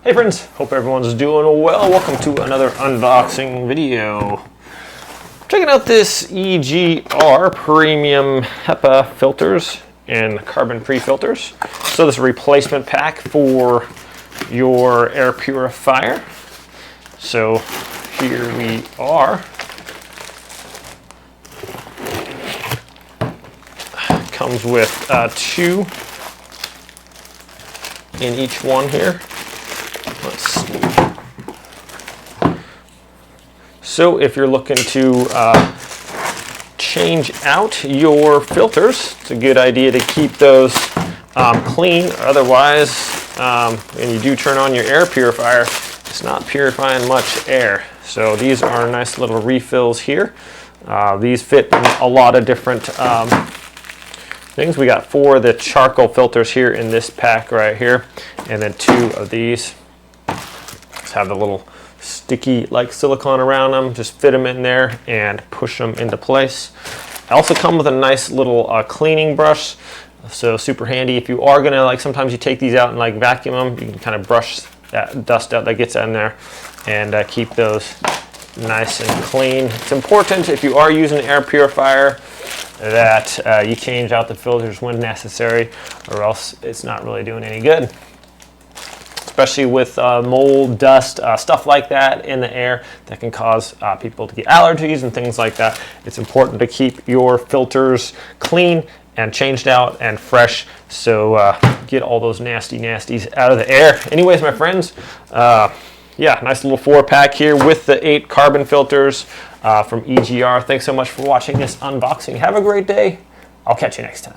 Hey friends, hope everyone's doing well. Welcome to another unboxing video. Checking out this EGR premium HEPA filters and carbon-free filters. So this is a replacement pack for your air purifier. So here we are. Comes with two in each one here. Let's see. So if you're looking to change out your filters, it's a good idea to keep those clean. Otherwise, when you do turn on your air purifier, it's not purifying much air. So these are nice little refills here. These fit in a lot of different things. We got 4 of the charcoal filters here in this pack right here, and then 2 of these. Just have the little sticky like silicone around them. Just fit them in there and push them into place. I also come with a nice little cleaning brush, so super handy if you are gonna, like, sometimes you take these out and like vacuum them. You can kind of brush that dust out that gets in there and keep those nice and clean. It's important if you are using an air purifier that you change out the filters when necessary, or else it's not really doing any good. Especially with mold, dust, stuff like that in the air that can cause people to get allergies and things like that. It's important to keep your filters clean and changed out and fresh, so get all those nasties out of the air. Anyways, my friends, yeah, nice little 4-pack here with the 8 carbon filters from EGR. Thanks so much for watching this unboxing. Have a great day. I'll catch you next time.